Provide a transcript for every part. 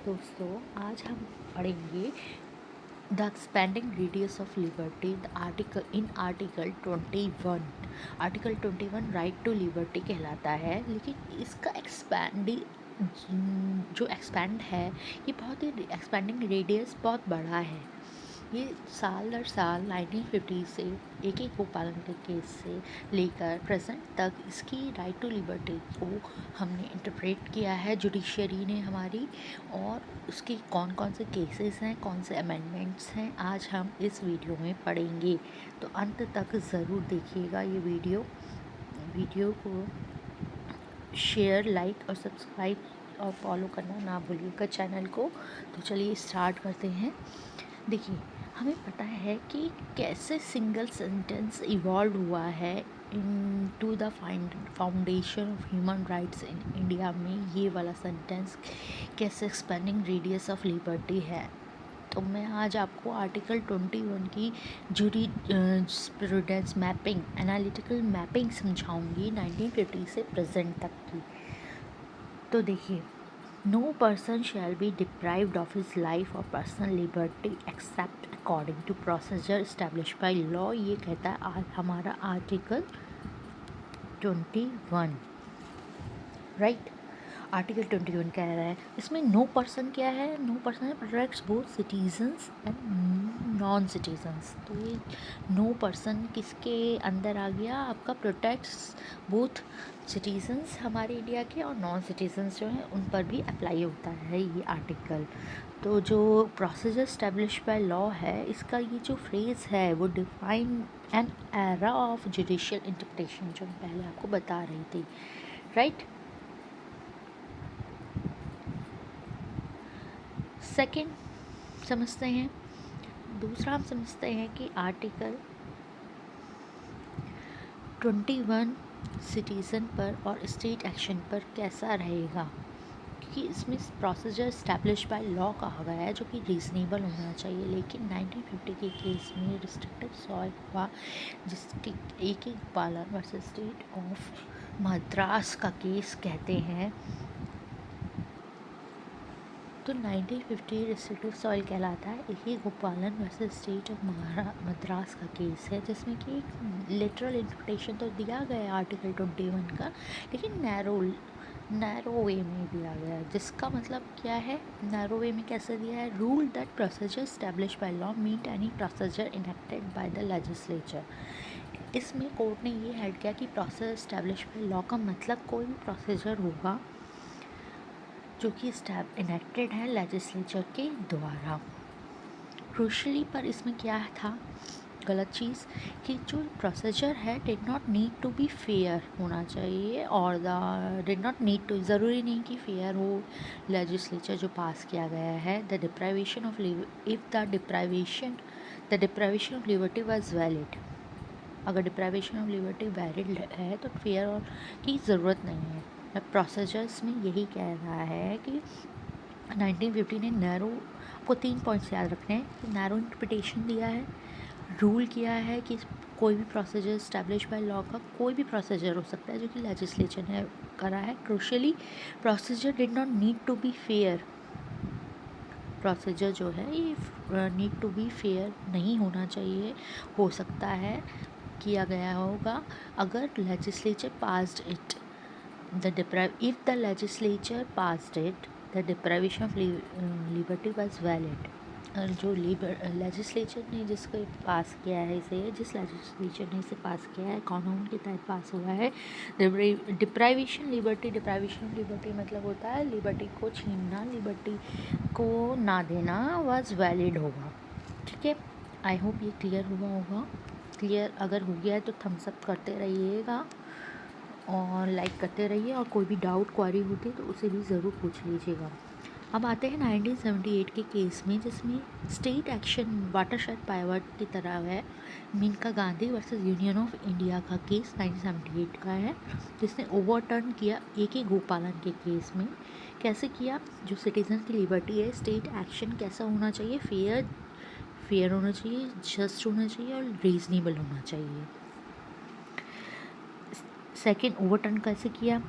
दोस्तों, आज हम पढ़ेंगे the expanding radius of liberty the article in article 21। Article 21 right to liberty कहलाता है, लेकिन इसका जो एक्सपेंड है ये बहुत ही एक्सपेंडिंग रेडियस बहुत बड़ा है। ये साल दर साल 1950 से एक एक गोपालन के केस से लेकर प्रेजेंट तक इसकी राइट टू लिबर्टी को हमने इंटरप्रेट किया है जुडिशरी ने हमारी, और उसके कौन कौन से केसेस हैं, कौन से अमेंडमेंट्स हैं, आज हम इस वीडियो में पढ़ेंगे। तो अंत तक ज़रूर देखिएगा ये वीडियो को शेयर, लाइक और सब्सक्राइब और फॉलो करना ना भूलिएगा चैनल को। तो चलिए स्टार्ट करते हैं। देखिए, हमें पता है कि कैसे सिंगल सेंटेंस इवॉल्व हुआ है into the foundation of human rights in India में। ये वाला सेंटेंस कैसे एक्सपेंडिंग रेडियस ऑफ लिबर्टी है। तो मैं आज आपको आर्टिकल 21 की जूरिस्प्रूडेंस मैपिंग, एनालिटिकल मैपिंग समझाऊंगी 1950 से प्रेजेंट तक की। तो देखिए, No person shall be deprived of his life or personal liberty except according to procedure established by law। ये कहता है हमारा आर्टिकल 21, राइट। आर्टिकल 21 कह रहा है, इसमें नो पर्सन क्या है? No person protects both citizens and non citizens. तो ये नो पर्सन किसके अंदर आ गया? आपका प्रोटेक्ट्स बोथ सिटीजन्स हमारे इंडिया के और नॉन सिटीजन्स जो हैं उन पर भी अप्लाई होता है ये आर्टिकल। तो जो प्रोसीजर स्टैब्लिश बाय लॉ है, इसका ये जो फ्रेज़ है वो define an era of judicial interpretation, जो मैं पहले आपको बता रही थी, राइट। सेकेंड समझते हैं। दूसरा हम समझते हैं कि आर्टिकल 21 सिटीज़न पर और स्टेट एक्शन पर कैसा रहेगा, क्योंकि इसमें प्रोसीजर इस्टेब्लिश बाय लॉ कहा गया है जो कि रीज़नेबल होना चाहिए। लेकिन 1950 के केस में रिस्ट्रिक्टिव सॉइल हुआ, जिसके एक पालन वर्सेस स्टेट ऑफ मद्रास का केस कहते हैं। तो 1950 रिस्ट्रिक्टिव सॉइल कहलाता है। एक ही गोपालन वर्सेस स्टेट ऑफ मद्रास का केस है, जिसमें कि एक लिटरल इंटरप्रिटेशन तो दिया गया है आर्टिकल 21 का, लेकिन नैरो वे में दिया गया है। जिसका मतलब क्या है? नैरो वे में कैसे दिया है? Rule that procedure established by law meet any procedure enacted by the legislature. इसमें कोर्ट ने ये हेड किया कि प्रोसीजर स्टैब्लिश बाय लॉ का मतलब कोई भी प्रोसीजर होगा जो कि इनेक्टेड है लेजिस्लेचर के द्वारा। क्रूशली पर इसमें क्या था गलत चीज़, कि जो प्रोसीजर है did not need to be fair होना चाहिए, और डिड नॉट नीड टू, ज़रूरी नहीं कि फेयर हो लेजिस्लेचर जो पास किया गया है। The deprivation of if the deprivation of liberty was valid, अगर डिप्राइवेशन ऑफ लिबर्टी वैलिड है तो फेयर और की ज़रूरत नहीं है। प्रोसीजर्स में यही कह रहा है कि 1950 ने नैरो, आपको 3 पॉइंट्स याद रखने हैं कि नैरो इंटरप्रिटेशन दिया है, रूल किया है कि कोई भी प्रोसीजर स्टैब्लिश बाय लॉ का कोई भी प्रोसीजर हो सकता है जो कि लेजिस्लेचर ने करा है। Crucially, procedure did not need to be fair, procedure जो है ये नीड टू बी फेयर नहीं होना चाहिए, हो सकता है किया गया होगा अगर legislature passed it. if the legislature passed it, the deprivation of liberty was valid। जो लेजिस्लेचर ने जिसको पास किया है इसे, जिस लेजिस्लेचर ने इसे पास किया है, कानून के तहत पास हुआ है। डिप्राइवेशन लिबर्टी मतलब होता है लिबर्टी को छीनना, लिबर्टी को ना देना, वाज वैलिड होगा। ठीक है, आई होप ये क्लियर हुआ होगा। क्लियर अगर हो गया है तो थम्स अप करते रहिएगा और लाइक करते रहिए, और कोई भी डाउट क्वारी होती है तो उसे भी ज़रूर पूछ लीजिएगा। अब आते हैं 1978 के केस में, जिसमें स्टेट एक्शन वाटरशेड पाइवट की तरह है। Maneka Gandhi versus Union of India का केस 1978 का है, जिसने ओवरटर्न किया AK गोपालन के केस में। कैसे किया? जो सिटीजन की लिबर्टी है, स्टेट एक्शन कैसा होना चाहिए? फेयर होना चाहिए, जस्ट होना चाहिए और रीजनेबल होना चाहिए। सेकेंड, ओवरटर्न कैसे किया?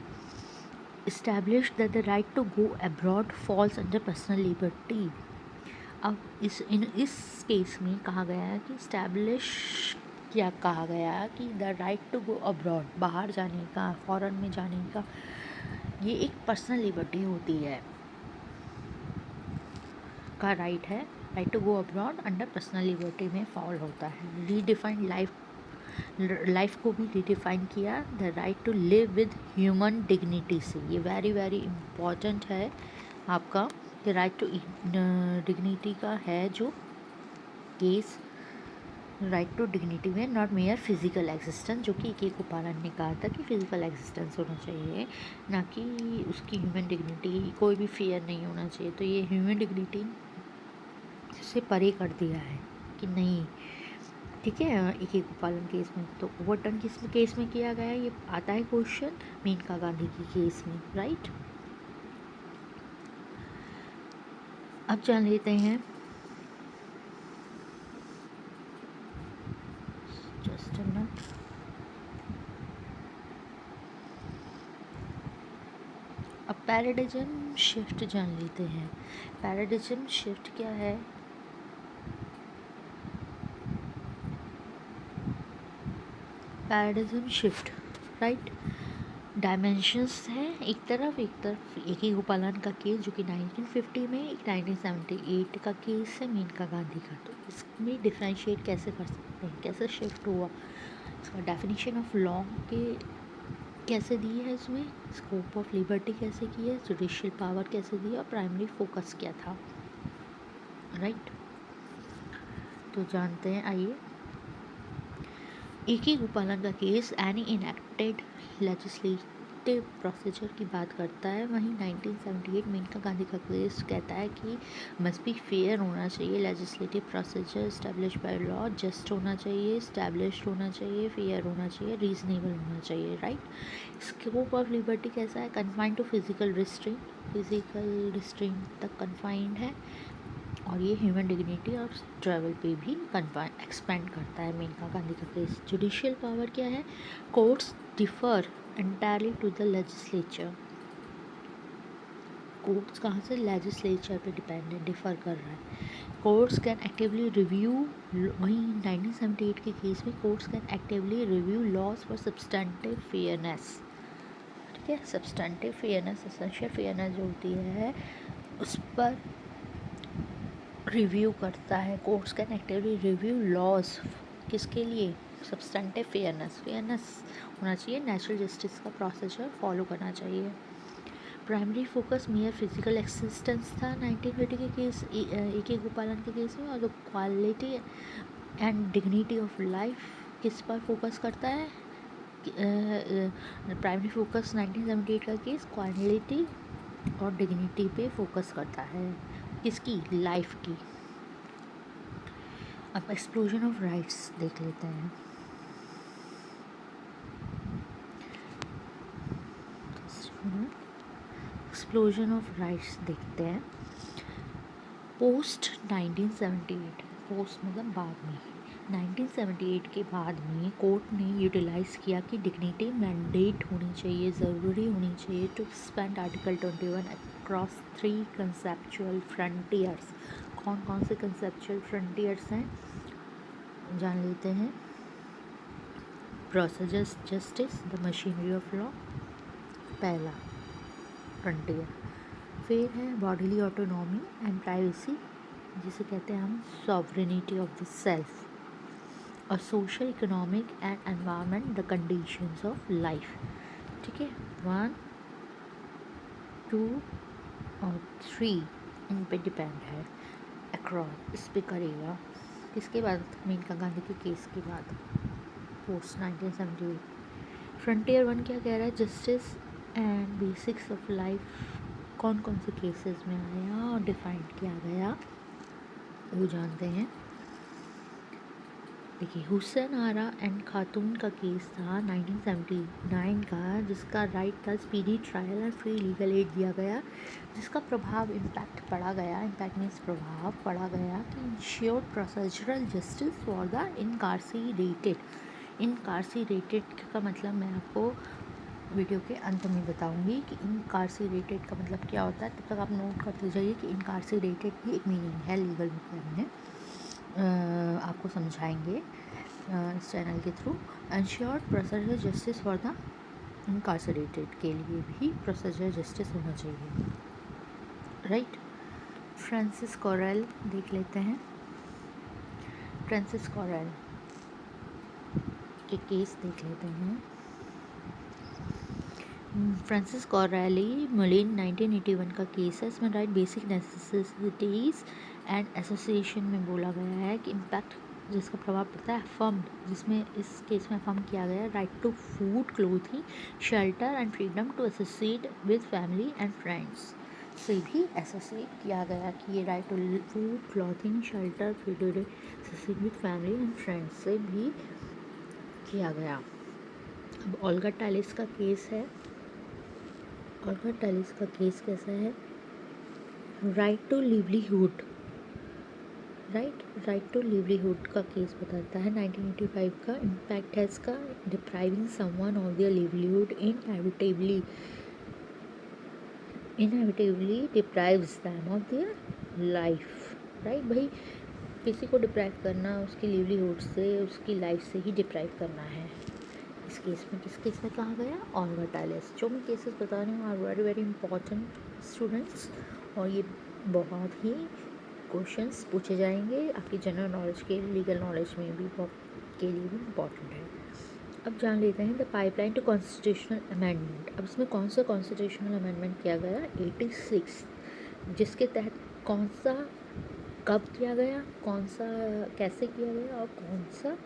established that the right to go abroad falls under personal liberty. अब इस केस में कहा गया है कि इस्टेब्लिश क्या कहा गया है कि the right to go abroad, बाहर जाने का, फॉरेन में जाने का, ये एक पर्सनल लिबर्टी होती है, का राइट है। Right to go abroad under personal liberty में फॉल होता है। रीडिफाइंड लाइफ को भी रिडिफाइन किया the right to live with human dignity से। ये वेरी वेरी इम्पॉर्टेंट है आपका कि राइट टू डिग्निटी का है जो केस, राइट टू डिग्निटी में, नॉट मेयर फिजिकल एग्जिस्टेंस, जो कि के गोपालन ने कहा था कि फिजिकल एग्जिस्टेंस होना चाहिए, ना कि उसकी ह्यूमन डिग्निटी, कोई भी फियर नहीं होना चाहिए। तो ये ह्यूमन डिग्निटी से परे कर दिया है कि नहीं, ठीक है, एक गोपालन केस में। तो ओवरटर्न किस केस में किया गया है, ये आता है क्वेश्चन मेनका गांधी की केस में, राइट। अब जान लेते हैं जस्ट अ मिनट, अब पैराडिज्म शिफ्ट जान लेते हैं। पैराडिज्म शिफ्ट क्या है? पैराडिज्म शिफ्ट, राइट, डायमेंशंस हैं, एक तरफ एक ही गोपालन का केस जो कि 1950 में, एक 1978 का केस है मेनका गांधी का। तो इसमें डिफ्रेंशिएट कैसे कर सकते हैं, कैसे शिफ्ट हुआ, इसका डेफिनेशन ऑफ लॉ के कैसे दी है, इसमें स्कोप ऑफ लिबर्टी कैसे की है, जुडिशियल पावर कैसे दी और प्राइमरी फोकस क्या था, राइट। तो जानते हैं, आइए। एक ही गोपालन का case any enacted legislative procedure की बात करता है, वहीं 1978 मेनका गांधी का केस कहता है कि मस्ट बी फेयर होना चाहिए, legislative procedure establish by law, just होना चाहिए, इस्टेब्लिश्ड होना चाहिए, फेयर होना चाहिए, रीजनेबल होना चाहिए, राइट। स्कोप ऑफ लिबर्टी कैसा है? कन्फाइंड टू फिजिकल रिस्ट्रेंट तक कन्फाइंड है, और ये ह्यूमन डिग्निटी और ट्रैवल पे भी एक्सपेंड करता है मेनका गांधी का केस। जुडिशियल पावर क्या है? Courts defer entirely to the legislature. Courts कहाँ से? लेजिस्लेचर पे डिपेंड है, डिफर कर रहा है। कोर्ट्स कैन एक्टिवली रिव्यू, वहीं 1978 के केस में courts can actively review laws for substantive fairness, ठीक है। सब्सटेंटिव फेयरनेस, एसेंशियल फेयरनेस जो होती है उस पर रिव्यू करता है। Courts can actively review laws, किसके लिए? सब्सटेंटिव फेयरनेस होना चाहिए, नेचुरल जस्टिस का प्रोसीजर फॉलो करना चाहिए। Primary focus mere physical existence था 1950 के केस, ए के गोपालन के केस में, और the quality and dignity of life किस पर फोकस करता है? प्राइमरी फोकस 1978 का केस क्वालिटी और डिग्निटी पे फोकस करता है, किसकी? लाइफ की। अब एक्सप्लोजन ऑफ राइट्स देख लेते हैं। एक्सप्लोजन ऑफ राइट्स देखते हैं। पोस्ट 1978, पोस्ट मतलब बाद में, 1978 के बाद में कोर्ट ने यूटिलाइज़ किया कि डिग्निटी मैंडेट होनी चाहिए, ज़रूरी होनी चाहिए to expand article 21 across 3 conceptual frontiers. कौन कौन से कंसेप्चुअल फ्रंटियर्स हैं जान लेते हैं। Procedure justice, the machinery of law, पहला फ्रंटियर। फिर है बॉडीली ऑटोनॉमी एंड प्राइवेसी, जिसे कहते हैं हम सॉवरेनिटी ऑफ द सेल्फ, और social, economic and environment, the conditions of life, ठीक है। 1, 2 और 3 इन पे डिपेंड है, अक्रॉस इस पे करेगा। किसके बाद? मेनका गांधी के केस के बाद, पोस्ट 1978। फ्रंटियर 1 क्या कह रहा है? Justice and basics of life कौन कौन से केसेस में आया और डिफाइन किया गया, वो जानते हैं। देखिए, हुसैन आरा एंड खातून का केस था 1979 का, जिसका राइट था speedy trial and free legal aid दिया गया, जिसका प्रभाव इम्पैक्ट पड़ा गया, इम्पैक्ट मीन्स प्रभाव पड़ा गया कि ensured procedural justice for the incarcerated. Incarcerated का मतलब मैं आपको वीडियो के अंत में बताऊंगी कि इनकार्सिरेटेड का मतलब क्या होता है। तब तक आप नोट करते जाइए कि इनकार्सिरेटेड भी एक मीनिंग है लीगल बुक में, आपको समझाएंगे इस चैनल के through. Ensure procedure justice for the incarcerated के लिए भी प्रोसीजर जस्टिस होना चाहिए, राइट। फ्रांसिस कॉरेल देख लेते हैं। फ्रांसिस कॉरेल के केस देख लेते हैं। फ्रांसिस कॉरेली मोलिन 1981 का केस है। इसमें right basic necessities and association में बोला गया है कि इम्पैक्ट जिसका प्रभाव पड़ता है अफर्म्ड, जिसमें इस केस में अफर्म किया गया है right to food, clothing, shelter and freedom to associate with family and friends से भी एसोसिएट किया गया कि ये right to food, clothing, shelter, freedom associate with family and friends से भी किया गया। अब ओल्गा टैलिस का केस है। ओल्गा टैलिस का केस कैसा है? Right to livelihood, right to livelihood का केस बताता है 1985 का। इम्पैक्ट है इसका depriving someone of their livelihood inevitably deprives them of their life, right. भाई किसी को डिप्राइव करना उसकी लिवलीहुड से, उसकी लाइफ से ही डिप्राइव करना है। इस केस में किस केस में कहा गया? ओल्गा टैलिस। जो मैं केसेस बता रही हूँ are very very important students, और ये बहुत ही क्वेश्चंस पूछे जाएंगे आपकी जनरल नॉलेज के, लीगल नॉलेज में भी के लिए भी इम्पॉर्टेंट है। अब जान लेते हैं the pipeline to constitutional amendment. अब इसमें कौन सा कॉन्स्टिट्यूशनल अमेंडमेंट किया गया? 86, जिसके तहत कौन सा कब किया गया, कौन सा कैसे किया गया और कौन सा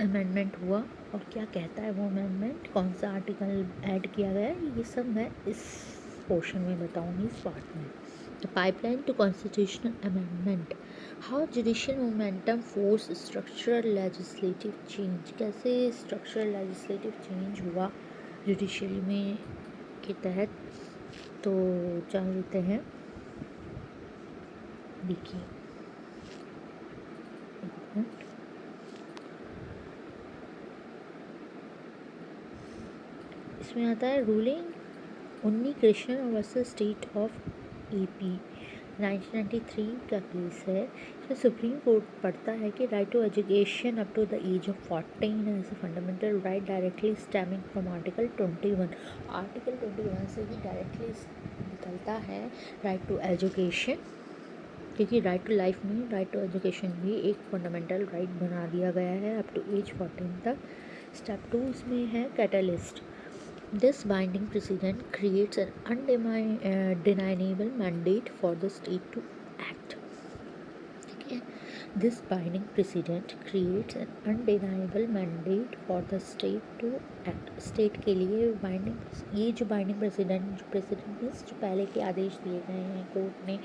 अमेंडमेंट हुआ और क्या कहता है वो अमेंडमेंट, कौन सा आर्टिकल ऐड किया गया, ये सब मैं इस पोर्शन में बताऊंगी, इस पार्ट में। The pipeline to constitutional amendment, how judicial momentum force structural legislative change. कैसे स्ट्रक्चरल लेजिस्लेटिव चेंज हुआ जुडिशरी में के तहत, तो जान लेते हैं। देखिए इसमें आता है रूलिंग उन्नी Krishnan versus state of AP 1993 का केस है। इसमें सुप्रीम कोर्ट पढ़ता है कि right to education up to the age of 14 age a fundamental right directly stemming from article 21। Article 21 से ही डायरेक्टली निकलता है राइट टू एजुकेशन, क्योंकि राइट टू लाइफ में राइट टू एजुकेशन भी एक फंडामेंटल राइट बना दिया गया है अप टू एज 14 तक। स्टेप 2 इसमें है catalyst. This binding precedent creates an undeniable mandate for the state to act. ठीक है, This binding precedent creates an undeniable mandate for the state to act. State के लिए binding, ये जो binding precedent means जो पहले के आदेश दिए गए हैं कोर्ट ने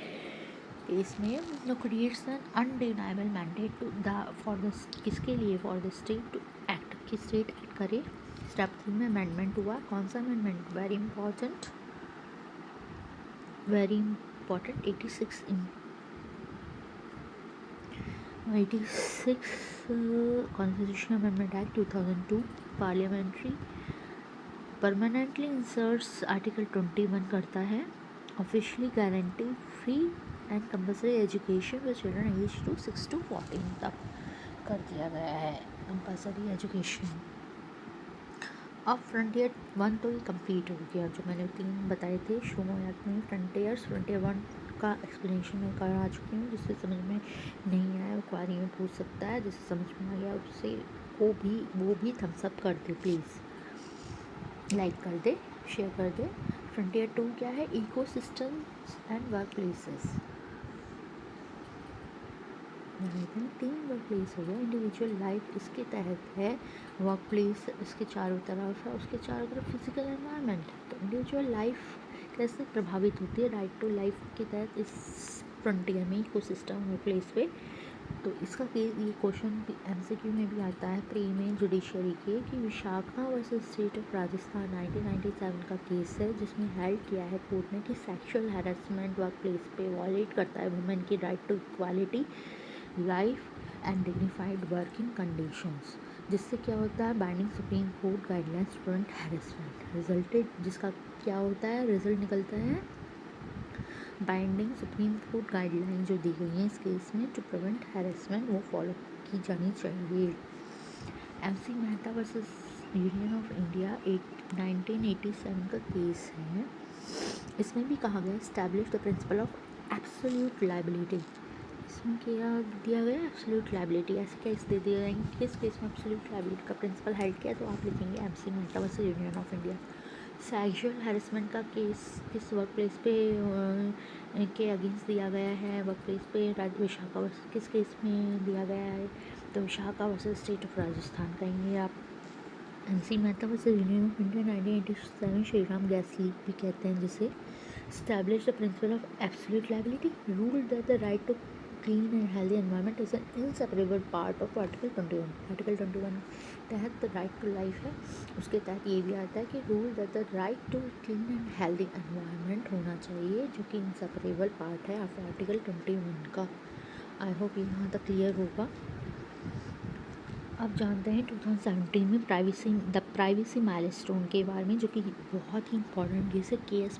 इसमें, no creates an undeniable mandate to the for the किसके लिए? For the state to act, कि state act करे। स्टेप 3 में अमेंडमेंट हुआ। कौन सा amendment? Very important 86 constitution amendment act 2002 parliamentary permanently inserts article 21 करता है officially guarantee free and compulsory education for children age to 6 to 14 तक कर दिया गया है कंपल्सरी एजुकेशन। अब फ्रंटियर 1 तो ये कंप्लीट हो गया, जो मैंने 3 बताए थे शुरुआत में। फ्रंटियर 1 का एक्सप्लेनेशन मैं करा चुकी हूँ, जिससे समझ में नहीं आया वो क्वारी में पूछ सकता है, जिससे समझ में आ गया उससे वो भी थम्स अप कर दे प्लीज़, लाइक कर दे, शेयर कर दे। फ्रंटियर 2 क्या है? Ecosystems and work places. 3 work place हो गया। इंडिविजुअल लाइफ इसके तहत है, वर्क प्लेस इसके चारों तरफ है, उसके चारों तरफ फिजिकल एनवायरनमेंट है। तो इंडिविजुअल लाइफ कैसे प्रभावित होती है राइट टू लाइफ के तहत इस फ्रंटियर में, इकोसिस्टम वर्क प्लेस पे। तो इसका ये क्वेश्चन MCQ में भी आता है प्री में जुडिशरी के, कि Vishakha versus state of Rajasthan 1997 का केस है, जिसमें हेल्ड किया है कोर्ट ने कि सेक्सुअल हैरेसमेंट वर्क प्लेस पे वॉलेट करता है वुमेन की right to equality, life and dignified working conditions. जिससे क्या होता है, binding supreme court guidelines to prevent harassment resulted, जिसका क्या होता है, रिजल्ट निकलता है बाइंडिंग सुप्रीम कोर्ट गाइडलाइन जो दी गई है इस केस में टू प्रिवेंट हैरेसमेंट, वो फॉलो की जानी चाहिए। MC Mehta versus Union of India 1987 का केस है। इसमें भी कहा गया establish the principle of absolute liability. इसमें क्या दिया गया, एब्सोल्यूट लायबिलिटी। ऐसे केस दे दिए जाएंगे, किस केस में एब्सोल्यूट लायबिलिटी का प्रिंसिपल हेल्ड किया, तो आप लिखेंगे MC Mehta versus Union of India. Sexual harassment का केस किस वर्क प्लेस पे के अगेंस्ट दिया गया है, वर्क प्लेस पे विशाखा वर्सेस किस केस में दिया गया है, तो Vishakha versus state of Rajasthan कहेंगे आप। MC Mehta versus Union of India 1987 Shriram gas leak भी कहते हैं जिसे। Establish the principle of absolute liability, ruled that the right to clean and healthy environment is an inseparable part of Article 21. Article 21 तहत the right to life है, उसके तहत ये भी आता है कि rule that the right to clean and healthy environment होना चाहिए, जो कि inseparable part है Article 21 का। आई होप यहाँ तक क्लियर होगा। अब जानते हैं 2017 में प्राइवेसी माइलस्टोन के बारे में, जो कि बहुत ही इंपॉर्टेंट केस है, KS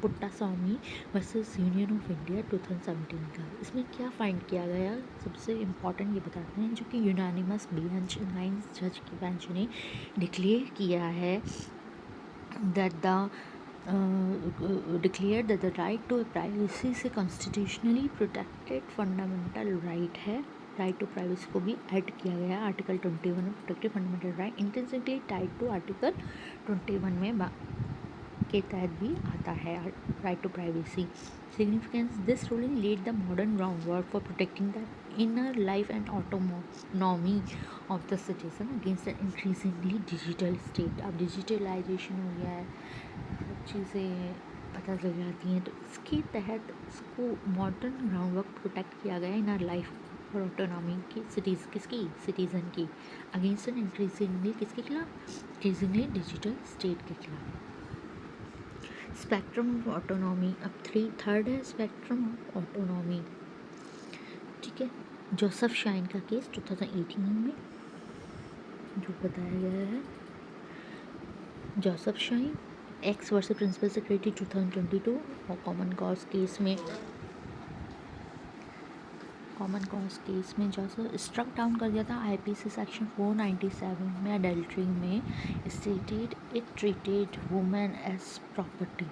Puttaswamy versus Union of India 2017 का। इसमें क्या फाइंड किया गया, सबसे इम्पॉर्टेंट ये बताते हैं, जो कि यूनानिमस बेंच 9 जज की बेंच ने डिक्लेयर किया है that the right to privacy से कॉन्स्टिट्यूशनली प्रोटेक्टेड फंडामेंटल राइट है। राइट टू प्राइवेसी को भी ऐड किया गया आर्टिकल 21 में, protected fundamental right intrinsically tied to article 21 में के तहत भी आता है right to privacy. Significance, this ruling laid the modern ground work for protecting the inner life and autonomy of the citizen against the increasingly digital state. अब digitalisation हो गया है, सब चीज़ें पता चल जाती हैं, तो इसके तहत इसको मॉडर्न ग्राउंड वर्क प्रोटेक्ट किया गया इनर लाइफ और ऑटोनॉमी की किसकी, सिटीज़न की, अगेंस्ट एन इंक्रीजिंगली किसके खिलाफ, इंक्रीजिंगली डिजिटल स्टेट के खिलाफ। स्पेक्ट्रम ऑफ ऑटोनॉमी, अब थर्ड है स्पेक्ट्रम ऑफ ऑटोनॉमी, ठीक है। जोसेफ शाइन का केस 2018 में जो बताया गया है, Joseph Shine X versus principal secretary 2022, और कॉमन कॉज केस में जोसेफ स्ट्रक डाउन कर दिया था IPC सेक्शन 497 में अडल्ट्री में, stated it treated women as property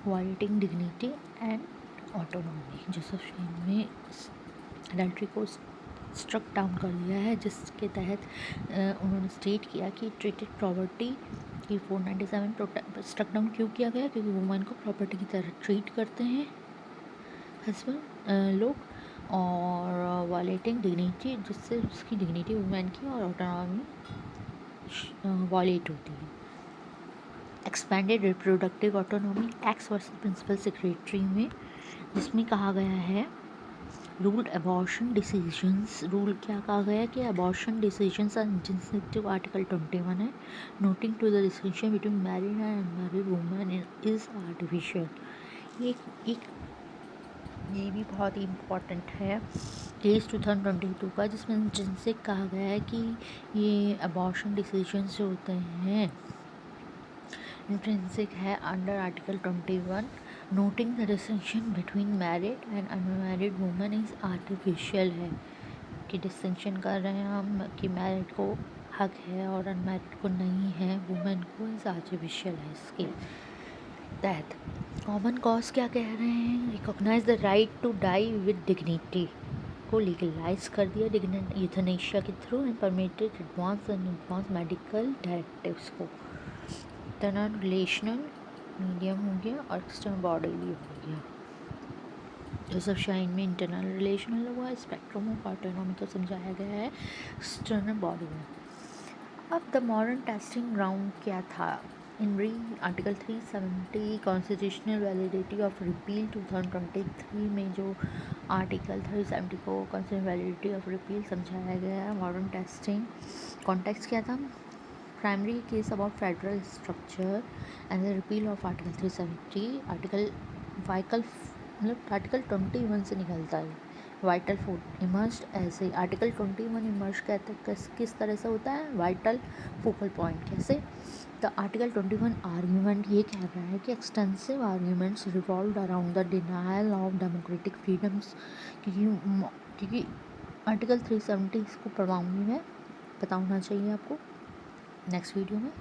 violating dignity and autonomy. Joseph Shine में अडल्ट्री को स्ट्रक डाउन कर दिया है, जिसके तहत उन्होंने स्टेट किया कि ट्रीटेड प्रॉपर्टी की 497 स्ट्रक डाउन क्यों किया गया, क्योंकि वुमेन को प्रॉपर्टी की तरह ट्रीट करते हैं हस्बैंड लोग, और वायलेटिंग डिग्निटी, जिससे उसकी डिग्निटी वुमेन की और ऑटोनॉमी वायलेट होती है। Expanded reproductive autonomy X versus principal secretary में, जिसमें कहा गया है रूल्ड अबॉर्शन डिसीजंस, रूल क्या कहा गया कि abortion decisions are insensitive, article 21 है। Noting to the distinction between married and unmarried women is artificial. ये भी बहुत ही इम्पॉर्टेंट है केस 2022 का, जिसमें जिनसे कहा गया है कि ये अबॉर्शन डिसीजंस जो होते हैं इंट्रिंसिक है under article 21। Noting the distinction between married and unmarried women is artificial है, कि डिस्टिंक्शन कर रहे हैं हम कि मैरिड को हक है और अनमैरिड को नहीं है, वुमेन को इज़ आर्टिफिशियल है। इसके तहत कॉमन कॉज क्या कह रहे हैं, recognise the right to die with dignity को लीगलाइज कर दिया यूथनेशिया के through, and permitted advance medical directives को। इंटरनल रिलेशनल मीडियम हो गया और एक्सटर्नल बॉडीली हो गया। जोसेफ शाइन में इंटरनल रिलेशनल हुआ, स्पेक्ट्रम ऑफ ऑटोनॉमी को समझाया गया है एक्सटर्नल बॉडी में। अब द मॉडर्न टेस्टिंग ग्राउंड क्या था, इन री article 370 constitutional validity of repeal 2023 में जो आर्टिकल 370 को कॉन्स्टिट्यूशनल वैलिडिटी ऑफ रिपील समझाया गया है। मॉडर्न टेस्टिंग कॉन्टेक्स्ट क्या था, primary case about federal structure and the repeal of article 370, article 21 से निकलता है वाइटल फूड इमर्ज ऐसे आर्टिकल 21 इमर्ज कहते हैं किस तरह से होता है वाइटल फोकल पॉइंट कैसे। द आर्टिकल 21 आर्ग्यूमेंट ये कह रहा है कि extensive arguments revolve around the denial of democratic freedoms, क्योंकि आर्टिकल 370 इसको पढ़वाऊँगी मैं, पता होना चाहिए आपको, नेक्स्ट वीडियो में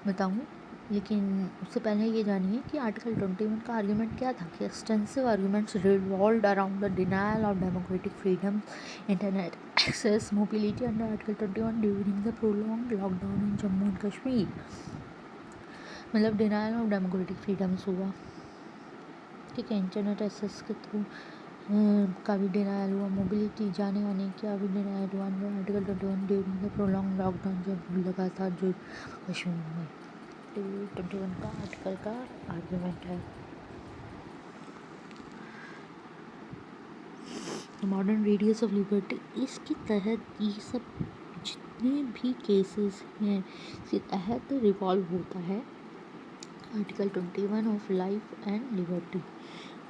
बताऊँगी। लेकिन उससे पहले ये जानिए कि आर्टिकल 21 का आर्ग्यूमेंट क्या था कि extensive arguments revolved around the denial of democratic freedom, internet access, mobility under article 21 during the prolonged lockdown in Jammu and Kashmir. मतलब डिनायल ऑफ डेमोक्रेटिक फ्रीडम्स हुआ, ठीक है, इंटरनेट एक्सेस के थ्रू का भी डिनायल हुआ, मोबिलिटी जाने आने का भी डिनायल हुआ under article 21 during the prolonged lockdown जब लगातार जो कश्मीर में। तो 21 का आर्टिकल का आर्ग्यूमेंट है। मॉडर्न रेडियस ऑफ लिबर्टी, इसके तहत ये सब जितने भी केसेस हैं इसके तहत रिवॉल्व होता है article 21 of life and liberty.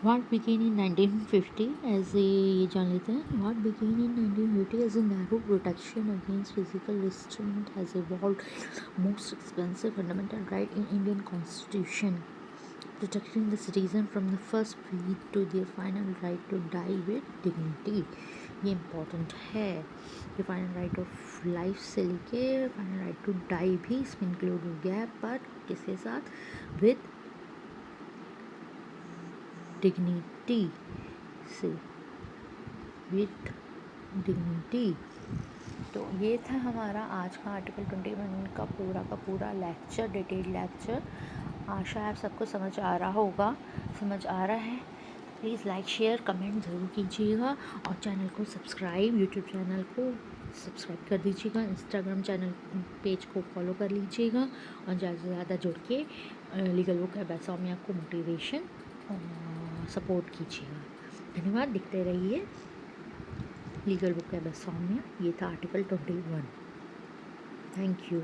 What began in 1950 as ये जान लेते हैं। What began in 1950 as a narrow protection against physical restraint has evolved most expensive fundamental right in Indian Constitution, protecting the citizen from the first breath to their final right to die with dignity। ये important है कि final right of life से लेके final right to die भी इसमें include हो गया है, पर किसके साथ, विद डिग्निटी से, विथ डिग्निटी। तो ये था हमारा आज का आर्टिकल 21 का पूरा लेक्चर, डिटेल्ड लेक्चर। आशा है आप सबको समझ आ रहा होगा, समझ आ रहा है। प्लीज़ लाइक शेयर कमेंट ज़रूर कीजिएगा और चैनल को सब्सक्राइब, यूट्यूब चैनल को सब्सक्राइब कर दीजिएगा, इंस्टाग्राम चैनल पेज को फॉलो कर लीजिएगा और ज़्यादा से ज़्यादा जुड़ के लीगल बुक एबेसोमिया को मोटिवेशन सपोर्ट कीजिएगा। धन्यवाद, दिखते रहिए लीगल बुक एबेसोमिया। ये था आर्टिकल 21। Thank you.